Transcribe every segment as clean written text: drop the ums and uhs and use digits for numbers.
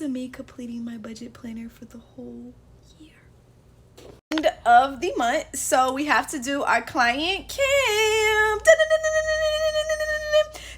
to me completing my budget planner for the whole year. End of the month, so we have to do our client camp.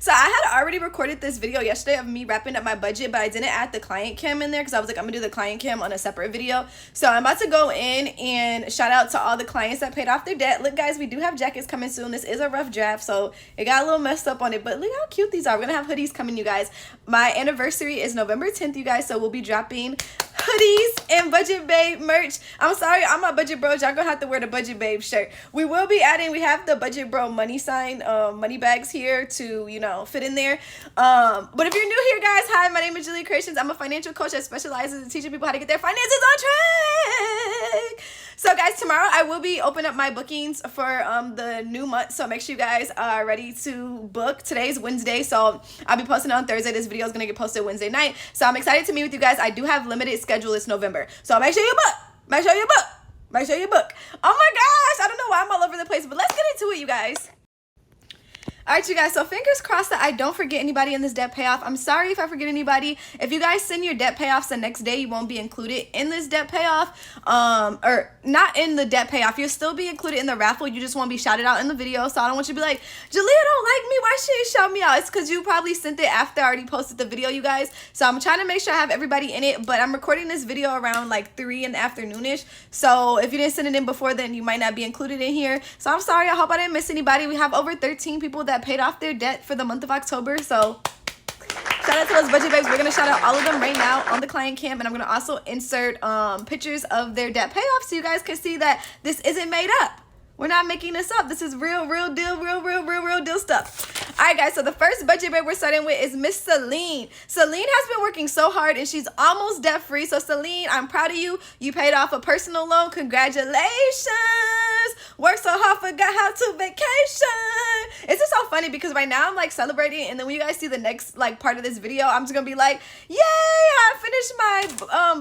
So I had already recorded this video yesterday of me wrapping up my budget, but I didn't add the client cam in there because I was like, I'm gonna do the client cam on a separate video. So I'm about to go in and shout out to all the clients that paid off their debt. Look guys, we do have jackets coming soon. This is a rough draft, so it got a little messed up on it, but look how cute these are. We're gonna have hoodies coming, you guys. My anniversary is November 10th, you guys, so we'll be dropping hoodies and Budget Babe merch. I'm sorry, I'm not Budget Bros. Y'all gonna have to wear the Budget Babe shirt. We will be adding, we have the Budget Bro money sign, money bags here to, you know, fit in there. But if you're new here, guys, hi, my name is Jaliyah.Kreationz. I'm a financial coach that specializes in teaching people how to get their finances on track. So guys, tomorrow I will be opening up my bookings for the new month, so make sure you guys are ready to book. Today's Wednesday, so I'll be posting on Thursday. This video is gonna get posted Wednesday night, so I'm excited to meet with you guys. I do have limited schedule this November, so make sure you book. Make sure you book. Make sure you book. Oh my gosh, I don't know why I'm all over the place, but let's get into it, you guys. All right, you guys, so fingers crossed that I don't forget anybody in this debt payoff. I'm sorry if I forget anybody. If you guys send your debt payoffs the next day, you won't be included in this debt payoff, or not in the debt payoff. You'll still be included in the raffle. You just won't be shouted out in the video. So I don't want you to be like, Jaliyah don't like me. Why she ain't shout me out? It's because you probably sent it after I already posted the video, you guys. So I'm trying to make sure I have everybody in it, but I'm recording this video around like 3 in the afternoon-ish. So if you didn't send it in before then, you might not be included in here. So I'm sorry. I hope I didn't miss anybody. We have over 13 people that paid off their debt for the month of October, so shout out to those budget babes. We're gonna shout out all of them right now on the client camp, and I'm gonna also insert pictures of their debt payoff so you guys can see that this isn't made up. We're not making this up. This is real deal, real deal stuff. All right, guys, so the first budget babe we're starting with is Miss Celine. Celine has been working so hard, and she's almost debt-free. So, Celine, I'm proud of you. You paid off a personal loan. Congratulations. Worked so hard, forgot how to vacation. It's just so funny because right now I'm, like, celebrating, and then when you guys see the next, like, part of this video, I'm just going to be like, yay, I finished my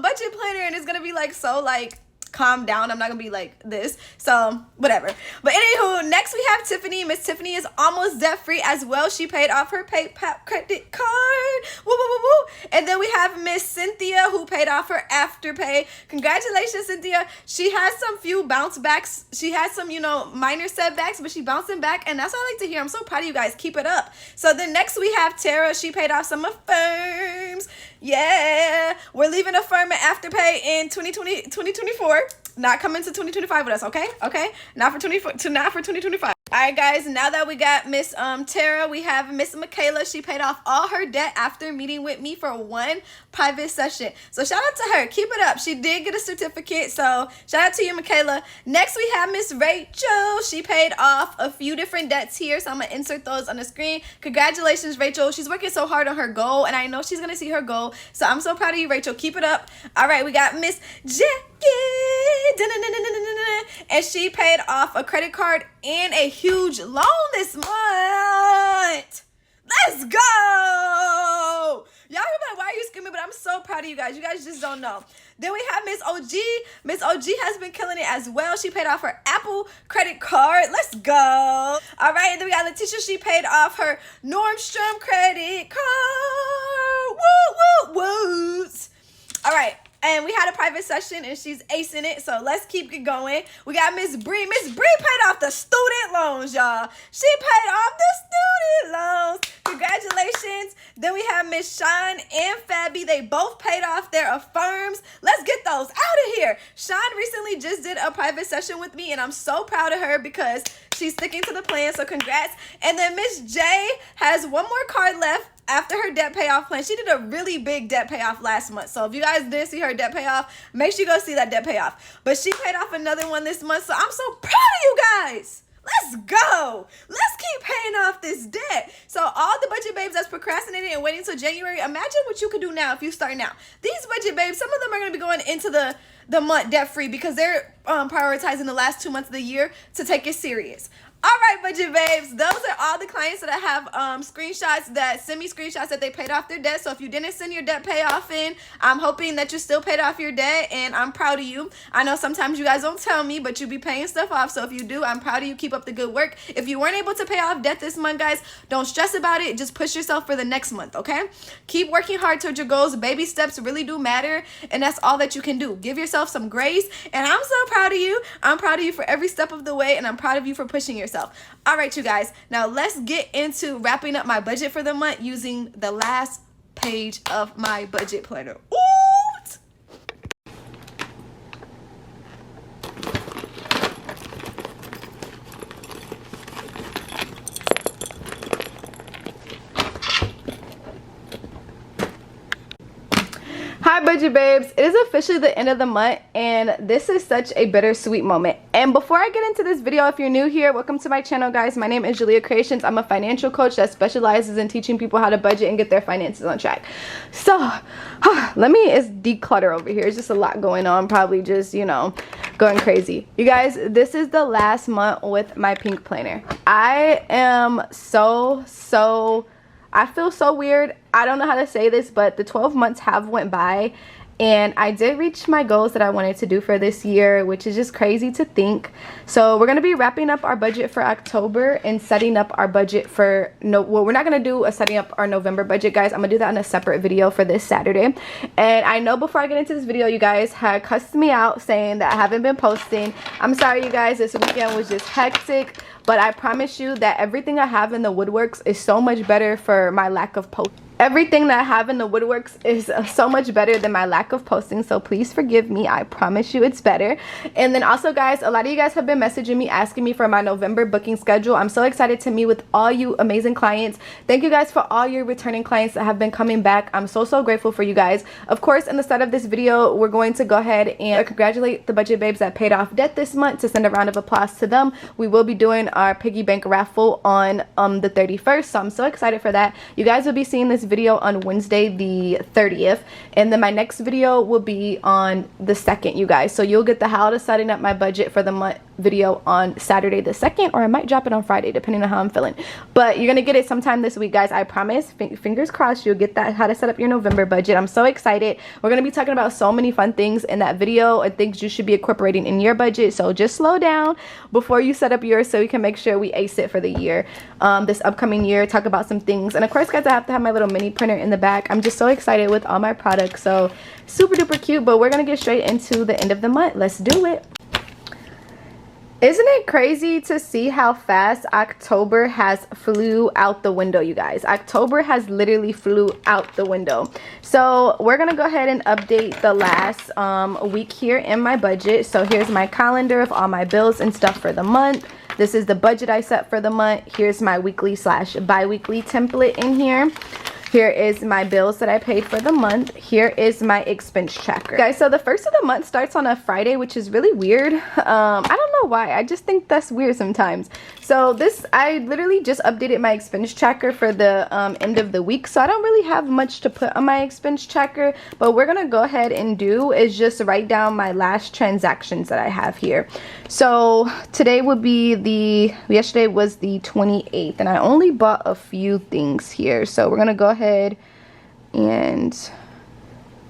budget planner, and it's going to be, like, so, like, calm down. I'm not gonna be like this, so whatever. But anywho, next we have Tiffany. Miss Tiffany is almost debt free as well. She paid off her PayPal credit card. Woo, woo, woo, woo. And then we have Miss Cynthia who paid off her Afterpay. Congratulations, Cynthia. She has some few bounce backs. She has some, you know, minor setbacks, but she's bouncing back, and that's what I like to hear. I'm so proud of you guys. Keep it up. So then next we have Tara. She paid off some affirms. Yeah, we're leaving Affirm and Afterpay in 2024. Not coming to 2025 with us, okay? Okay, not for 2025. All right, guys, now that we got Miss Tara, we have Miss Michaela. She paid off all her debt after meeting with me for one private session. So shout out to her. Keep it up. She did get a certificate, so shout out to you, Michaela. Next, we have Miss Rachel. She paid off a few different debts here, so I'm going to insert those on the screen. Congratulations, Rachel. She's working so hard on her goal, and I know she's going to see her goal, so I'm so proud of you, Rachel. Keep it up. All right, we got Miss Jackie. And she paid off a credit card and a huge loan this month. Let's go. Y'all be like, why are you screaming? But I'm so proud of you guys. You guys just don't know. Then we have Miss OG. Miss OG has been killing it as well. She paid off her Apple credit card. Let's go. All right, and then we got Letitia. She paid off her Nordstrom credit card. Woo, woo, woo. All right. And we had a private session, and she's acing it, so let's keep it going. We got Miss Bree. Miss Bree paid off the student loans, y'all. She paid off the student loans. Congratulations. Then we have Miss Sean and Fabi. They both paid off their affirms. Let's get those out of here. Sean recently just did a private session with me, and I'm so proud of her because she's sticking to the plan, so congrats. And then Miss J has one more card left. After her debt payoff plan, she did a really big debt payoff last month. So if you guys didn't see her debt payoff, make sure you go see that debt payoff. But she paid off another one this month, so I'm so proud of you guys. Let's go. Let's keep paying off this debt. So all the budget babes that's procrastinating and waiting until January, imagine what you could do now if you start now. These budget babes, some of them are going to be going into the month debt free because they're prioritizing the last 2 months of the year to take it serious. All right, budget babes, those are all the clients that I have screenshots that send me screenshots that they paid off their debt. So if you didn't send your debt payoff in, I'm hoping that you still paid off your debt, and I'm proud of you. I know sometimes you guys don't tell me, but you be paying stuff off. So if you do, I'm proud of you. Keep up the good work. If you weren't able to pay off debt this month, guys, don't stress about it. Just push yourself for the next month, okay? Keep working hard towards your goals. Baby steps really do matter, and that's all that you can do. Give yourself some grace, and I'm so proud of you. I'm proud of you for every step of the way, and I'm proud of you for pushing yourself. All right, you guys, now let's get into wrapping up my budget for the month using the last page of my budget planner. Ooh! Hi budget babes, it is officially the end of the month, and this is such a bittersweet moment. And before I get into this video, if you're new here, welcome to my channel, guys. My name is Jaliyah.Kreationz. I'm a financial coach that specializes in teaching people how to budget and get their finances on track. So let me declutter over here. It's just a lot going on, probably just, you know, going crazy. You guys, this is the last month with my pink planner. I am I feel so weird. I don't know how to say this, but the 12 months have went by, and I did reach my goals that I wanted to do for this year, which is just crazy to think. So we're going to be wrapping up our budget for October and setting up our budget for well, we're not going to do a setting up our November budget, guys. I'm going to do that in a separate video for this Saturday. And I know before I get into this video, you guys had cussed me out saying that I haven't been posting. I'm sorry, you guys. This weekend was just hectic. But I promise you that everything I have in the woodworks is so much better for my lack of posting. Everything that I have in the woodworks is so much better than my lack of posting, so please forgive me. I promise you it's better. And then also, guys, a lot of you guys have been messaging me asking me for my November booking schedule. I'm so excited to meet with all you amazing clients. Thank you guys for all your returning clients that have been coming back. I'm so grateful for you guys. Of course, in the start of this video, we're going to go ahead and congratulate the budget babes that paid off debt this month, to send a round of applause to them. We will be doing our piggy bank raffle on the 31st, so I'm so excited for that. You guys will be seeing this video on Wednesday the 30th, and then my next video will be on the 2nd, you guys. So you'll get the how to setting up my budget for the month video on Saturday the 2nd, or I might drop it on Friday depending on how I'm feeling, but you're gonna get it sometime this week, guys. I promise. Fingers crossed you'll get that how to set up your November budget. I'm so excited. We're gonna be talking about so many fun things in that video and things you should be incorporating in your budget, so just slow down before you set up yours so we can make sure we ace it for the year, this upcoming year. Talk about some things, and of course, guys, I have to have my little mini printer in the back. I'm just so excited with all my products, so super duper cute. But we're gonna get straight into the end of the month. Let's do it. Isn't it crazy to see how fast October has flew out the window, you guys? October has literally flew out the window. So we're gonna go ahead and update the last week here in my budget. So here's my calendar of all my bills and stuff for the month. This is the budget I set for the month. Here's my weekly / bi-weekly template in here. Here is my bills that I paid for the month. Here is my expense tracker. Guys, so the first of the month starts on a Friday, which is really weird. I don't know why. I just think that's weird sometimes. So I literally just updated my expense tracker for the end of the week. So I don't really have much to put on my expense tracker. But what we're going to go ahead and do is just write down my last transactions that I have here. So today would be yesterday was the 28th. And I only bought a few things here. So we're going to go ahead and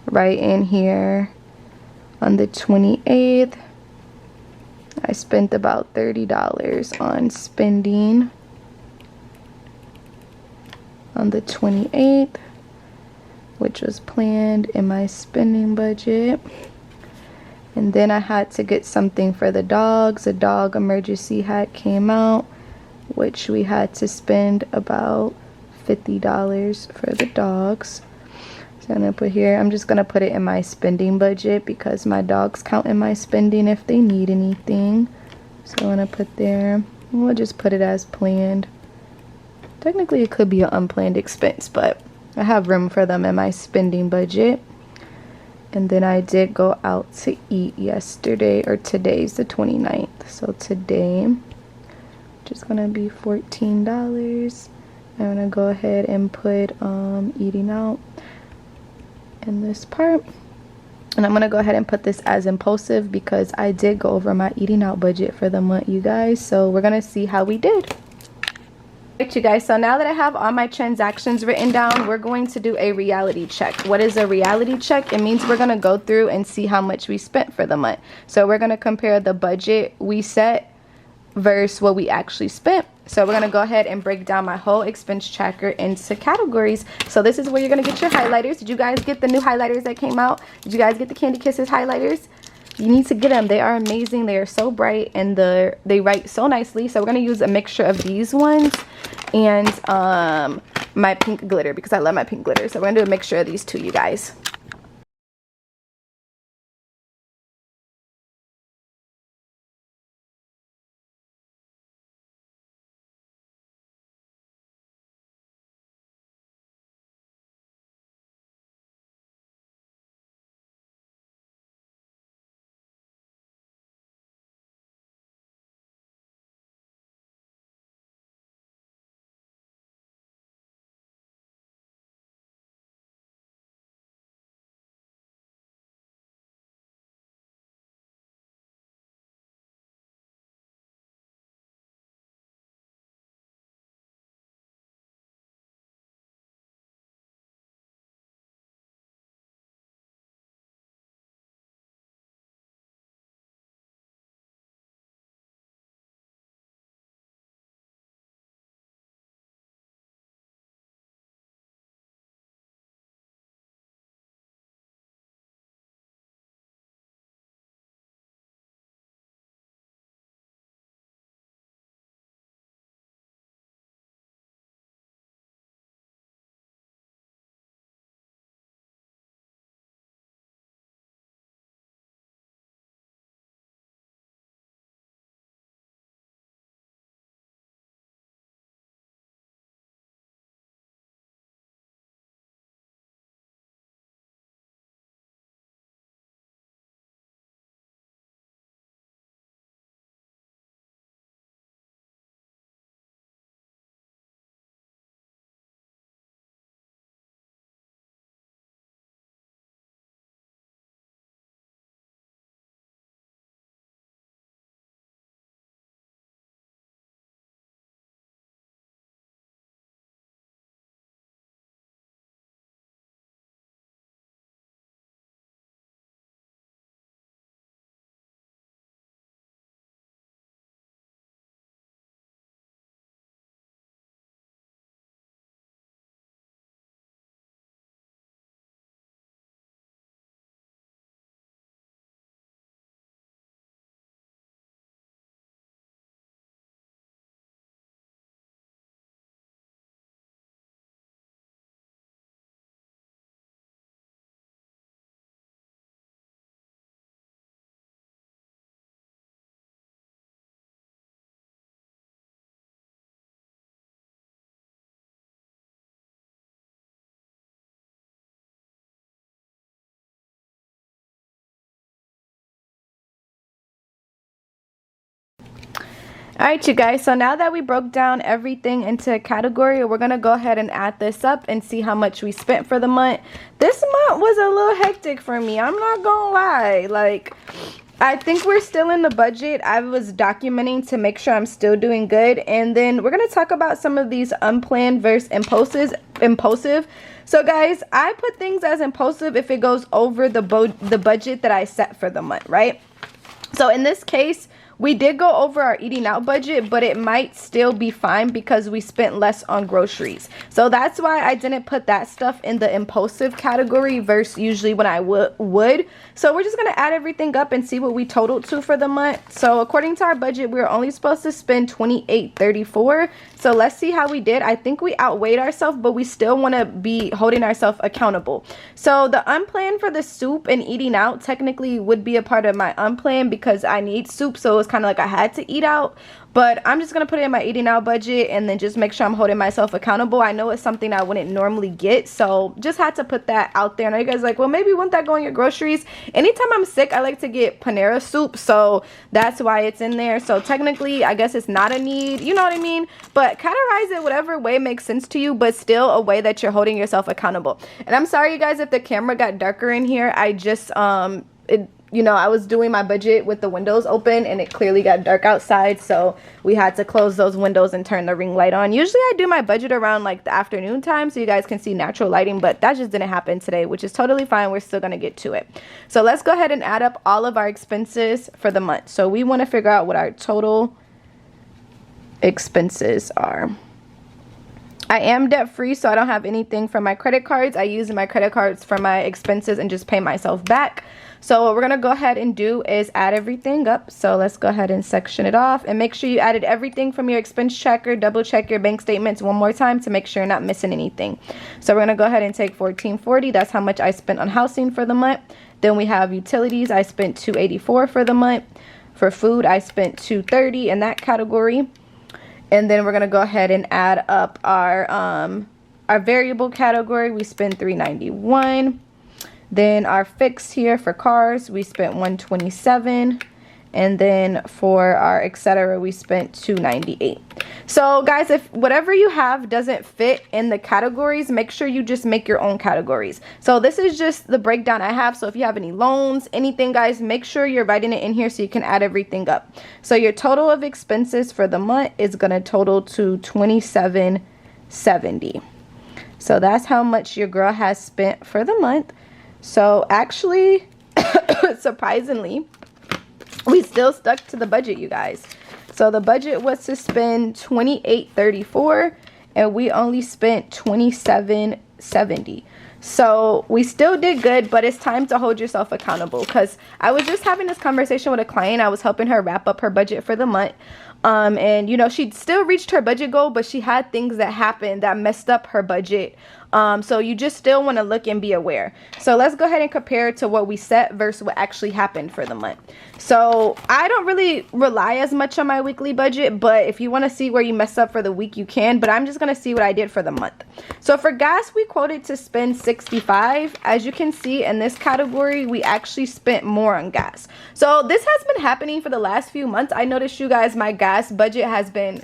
write in here on the 28th I spent about $30 on spending on the 28th, which was planned in my spending budget. And then I had to get something for the dogs. A dog emergency hat came out, which we had to spend about $50 for the dogs. So I'm gonna put here, I'm just gonna put it in my spending budget because my dogs count in my spending if they need anything. So I'm gonna put there, we'll just put it as planned. Technically it could be an unplanned expense, but I have room for them in my spending budget. And then I did go out to eat yesterday, or today's the 29th. So today, just gonna be $14. I'm gonna go ahead and put eating out in this part. And I'm going to go ahead and put this as impulsive because I did go over my eating out budget for the month, you guys. So we're going to see how we did. Alright, you guys, so now that I have all my transactions written down, we're going to do a reality check. What is a reality check? It means we're going to go through and see how much we spent for the month. So we're going to compare the budget we set versus what we actually spent. So we're going to go ahead and break down my whole expense tracker into categories. So this is where you're going to get your highlighters. Did you guys get the new highlighters that came out? Did you guys get the Candy Kisses highlighters? You need to get them. They are amazing. They are so bright and they write so nicely. So we're going to use a mixture of these ones and my pink glitter because I love my pink glitter. So we're going to do a mixture of these two, you guys. Alright, you guys, so now that we broke down everything into a category, we're going to go ahead and add this up and see how much we spent for the month. This month was a little hectic for me. I'm not going to lie. Like, I think we're still in the budget. I was documenting to make sure I'm still doing good. And then we're going to talk about some of these unplanned versus impulsive. So, guys, I put things as impulsive if it goes over the budget that I set for the month, right? So, in this case, we did go over our eating out budget, but it might still be fine because we spent less on groceries. So that's why I didn't put that stuff in the impulsive category versus usually when I would. So we're just going to add everything up and see what we totaled to for the month. So according to our budget, we were only supposed to spend $28.34. So let's see how we did. I think we outweighed ourselves, but we still want to be holding ourselves accountable. So the unplanned for the soup and eating out technically would be a part of my unplanned because I need soup. So was kind of like I had to eat out. But I'm just going to put it in my eating out budget and then just make sure I'm holding myself accountable. I know it's something I wouldn't normally get, so just had to put that out there. I know you guys are like, well, maybe wouldn't that go in your groceries? Anytime I'm sick, I like to get Panera soup, so that's why it's in there. So technically, I guess it's not a need, you know what I mean? But categorize it whatever way makes sense to you, but still a way that you're holding yourself accountable. And I'm sorry, you guys, if the camera got darker in here. I just, you know, I was doing my budget with the windows open and it clearly got dark outside, so we had to close those windows and turn the ring light on. Usually I do my budget around like the afternoon time so you guys can see natural lighting, but that just didn't happen today, which is totally fine. We're still going to get to it. So let's go ahead and add up all of our expenses for the month. So we want to figure out what our total expenses are. I am debt free, so I don't have anything from my credit cards. I use my credit cards for my expenses and just pay myself back. So what we're going to go ahead and do is add everything up. So let's go ahead and section it off and make sure you added everything from your expense tracker. Double check your bank statements one more time to make sure you're not missing anything. So we're going to go ahead and take $14.40. That's how much I spent on housing for the month. Then we have utilities. I spent $2.84 for the month. For food, I spent $2.30 in that category. And then we're going to go ahead and add up our variable category. We spent $3.91. Then our fixed here for cars, we spent $127. And then for our etc., we spent $298. So guys, if whatever you have doesn't fit in the categories, make sure you just make your own categories. So this is just the breakdown I have. So if you have any loans, anything, guys, make sure you're writing it in here so you can add everything up. So your total of expenses for the month is going to total to $27.70. So that's how much your girl has spent for the month. So actually, surprisingly, we still stuck to the budget, you guys. So the budget was to spend $28.34 and we only spent $27.70. So we still did good, but it's time to hold yourself accountable, because I was just having this conversation with a client. I was helping her wrap up her budget for the month. And you know, she still reached her budget goal, but she had things that happened that messed up her budget. So you just still want to look and be aware. So let's go ahead and compare it to what we set versus what actually happened for the month. So I don't really rely as much on my weekly budget, but if you want to see where you mess up for the week, you can. But I'm just going to see what I did for the month. So for gas, we quoted to spend $65. As you can see in this category, we actually spent more on gas. So this has been happening for the last few months. I noticed, you guys, my gas budget has been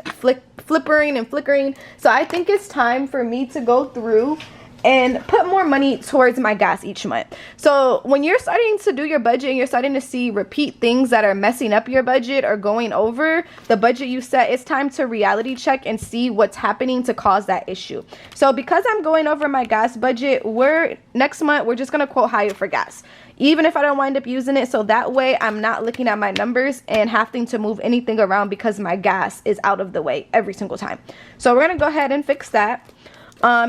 flippering and flickering. So I think it's time for me to go through and put more money towards my gas each month. So when you're starting to do your budget and you're starting to see repeat things that are messing up your budget or going over the budget you set, it's time to reality check and see what's happening to cause that issue. So because I'm going over my gas budget, next month we're just gonna quote higher for gas, even if I don't wind up using it. So that way I'm not looking at my numbers and having to move anything around because my gas is out of the way every single time. So we're gonna go ahead and fix that.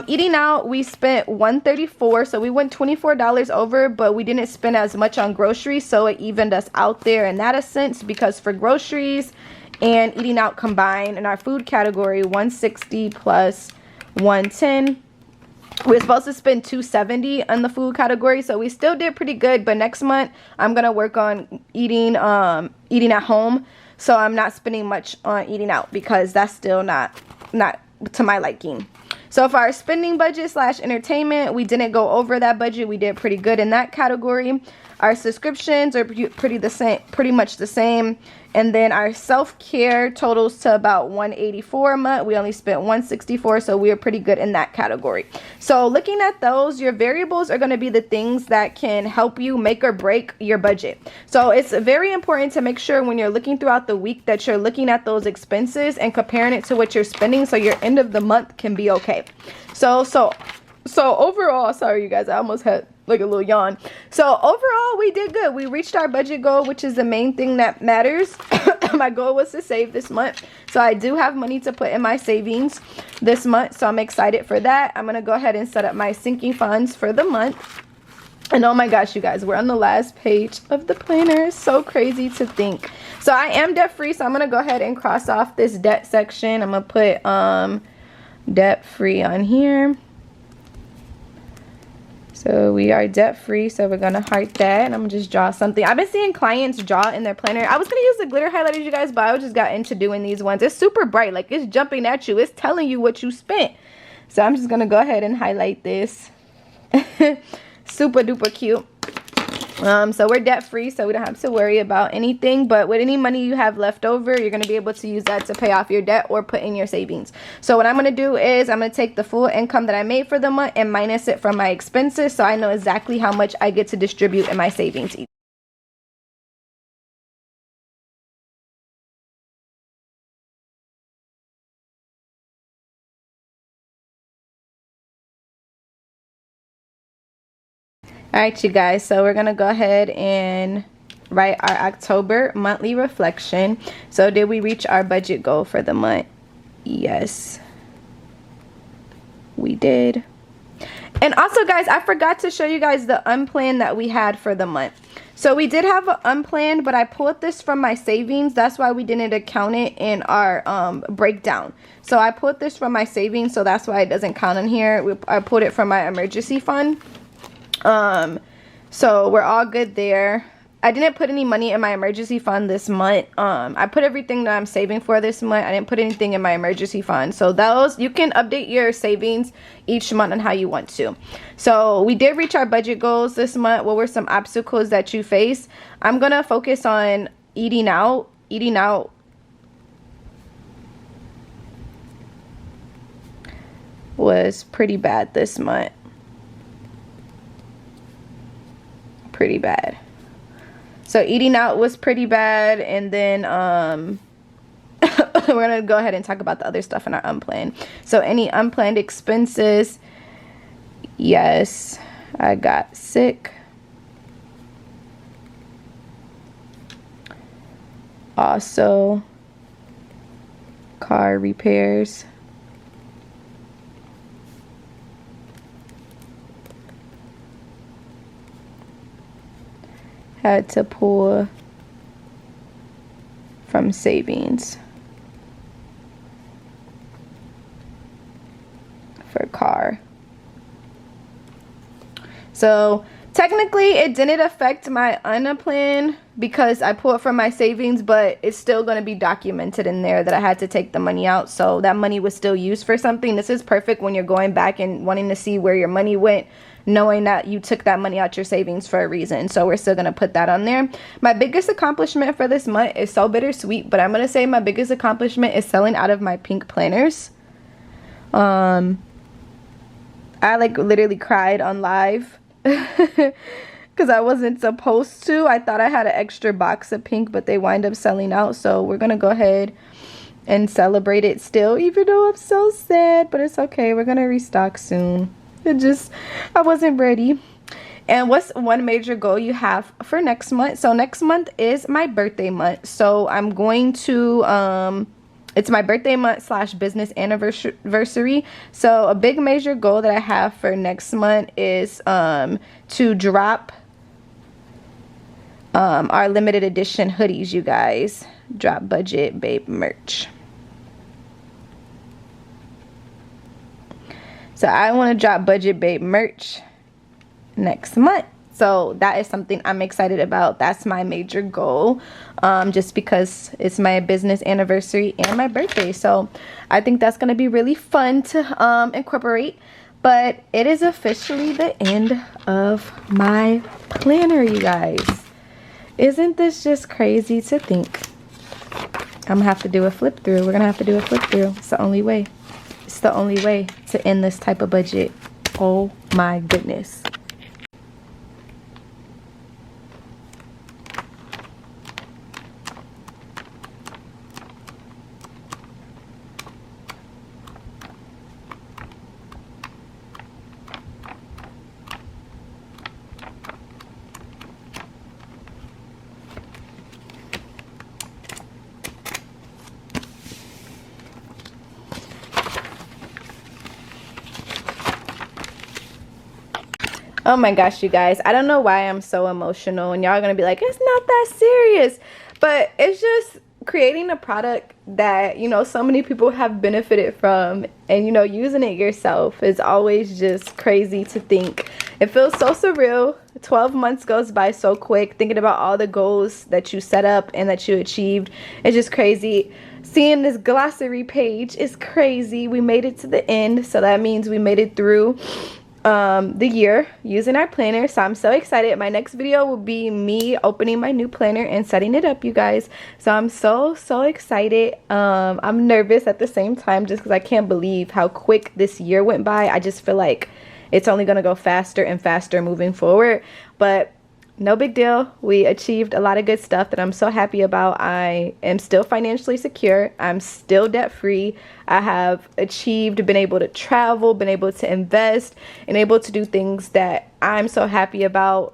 Eating out, we spent $134, so we went $24 over, but we didn't spend as much on groceries, so it evened us out there in that a sense, because for groceries and eating out combined in our food category, $160 plus $110. We're supposed to spend $270 on the food category, so we still did pretty good. But next month I'm gonna work on eating at home, so I'm not spending much on eating out because that's still not to my liking. So for our spending budget / entertainment, we didn't go over that budget. We did pretty good in that category. Our subscriptions are pretty much the same. And then our self-care totals to about $184 a month. We only spent $164, so we are pretty good in that category. So looking at those, your variables are going to be the things that can help you make or break your budget. So it's very important to make sure when you're looking throughout the week that you're looking at those expenses and comparing it to what you're spending, so your end of the month can be okay. So overall, sorry you guys, I almost had like a little yawn. So overall, we did good. We reached our budget goal, which is the main thing that matters. My goal was to save this month, so I do have money to put in my savings this month, so I'm excited for that. I'm gonna go ahead and set up my sinking funds for the month. And oh my gosh, you guys, we're on the last page of the planner. It's so crazy to think. So I am debt free, so I'm gonna go ahead and cross off this debt section. I'm gonna put debt free on here. So we are debt free, so we're gonna heart that, and I'm gonna just draw something. I've been seeing clients draw in their planner. I was gonna use the glitter highlighters, you guys, but I just got into doing these ones. It's super bright, like it's jumping at you. It's telling you what you spent. So I'm just gonna go ahead and highlight this. Super duper cute. So we're debt free, so we don't have to worry about anything. But with any money you have left over, you're going to be able to use that to pay off your debt or put in your savings. So what I'm going to do is I'm going to take the full income that I made for the month and minus it from my expenses, so I know exactly how much I get to distribute in my savings. Alright, you guys, so we're gonna go ahead and write our October monthly reflection. So did we reach our budget goal for the month? Yes, we did. And also, guys, I forgot to show you guys the unplanned that we had for the month. So we did have an unplanned, but I pulled this from my savings. That's why we didn't account it in our breakdown. So I pulled this from my savings, so that's why it doesn't count in here. I pulled it from my emergency fund. So we're all good there. I didn't put any money in my emergency fund this month. I put everything that I'm saving for this month. I didn't put anything in my emergency fund. So those, you can update your savings each month on how you want to. So we did reach our budget goals this month. What were some obstacles that you faced? I'm going to focus on eating out. Eating out was pretty bad this month. Pretty bad. So eating out was pretty bad, and then we're gonna go ahead and talk about the other stuff in our unplanned. So any unplanned expenses? Yes, I got sick. Also, car repairs. Had to pull from savings for car. So technically it didn't affect my unplanned because I pulled from my savings, but it's still going to be documented in there that I had to take the money out. So that money was still used for something. This is perfect when you're going back and wanting to see where your money went, knowing that you took that money out your savings for a reason. So we're still going to put that on there. My biggest accomplishment for this month is so bittersweet, but I'm going to say my biggest accomplishment is selling out of my pink planners. I like literally cried on live because I wasn't supposed to. I thought I had an extra box of pink, but they wind up selling out. So we're going to go ahead and celebrate it still, even though I'm so sad, but it's okay. We're going to restock soon. I wasn't ready. And what's one major goal you have for next month? So next month is my birthday month. So I'm going to, it's my birthday month / business anniversary. So a big major goal that I have for next month is to drop our limited edition hoodies, you guys. Drop budget babe merch. So I want to drop budget babe merch next month. So that is something I'm excited about. That's my major goal, just because it's my business anniversary and my birthday. So I think that's going to be really fun to incorporate. But it is officially the end of my planner, you guys. Isn't this just crazy to think? I'm going to have to do a flip through. We're going to have to do a flip through. It's the only way. It's the only way to end this type of budget. Oh my goodness. Oh my gosh, you guys, I don't know why I'm so emotional, and y'all are gonna be like, it's not that serious, but it's just creating a product that, you know, so many people have benefited from, and, you know, using it yourself is always just crazy to think. It feels so surreal. 12 months goes by so quick. Thinking about all the goals that you set up and that you achieved. It's just crazy. Seeing this glossary page is crazy. We made it to the end. So that means we made it through the year using our planner. So I'm so excited. My next video will be me opening my new planner and setting it up, you guys. So I'm so excited. I'm nervous at the same time just because I can't believe how quick this year went by. I just feel like it's only going to go faster and faster moving forward, but no big deal. We achieved a lot of good stuff that I'm so happy about. I am still financially secure. I'm still debt free. I have achieved, been able to travel, been able to invest, and able to do things that I'm so happy about,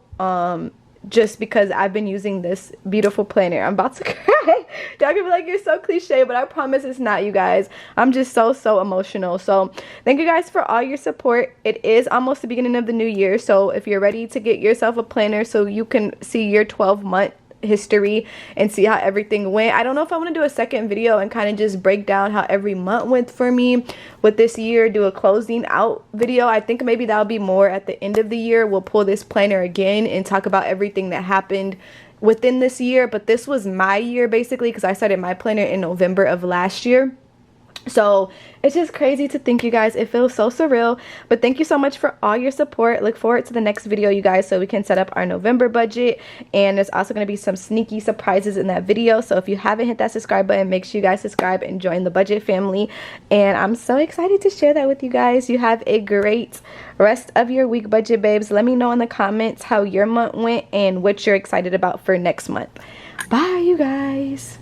just because I've been using this beautiful planner. I'm about to cry. Y'all gonna be like, you're so cliche, but I promise it's not, you guys. I'm just so emotional. So thank you guys for all your support. It is almost the beginning of the new year, so if you're ready to get yourself a planner so you can see your 12-month history and see how everything went. I don't know if I want to do a second video and kind of just break down how every month went for me with this year, do a closing out video. I think maybe that'll be more at the end of the year. We'll pull this planner again and talk about everything that happened within this year. But this was my year basically, because I started my planner in November of last year. So it's just crazy to think, you guys. It feels so surreal. But thank you so much for all your support. Look forward to the next video, you guys, so we can set up our November budget. And there's also going to be some sneaky surprises in that video. So if you haven't hit that subscribe button, make sure you guys subscribe and join the budget family. And I'm so excited to share that with you guys. You have a great rest of your week, budget babes. Let me know in the comments how your month went and what you're excited about for next month. Bye, you guys.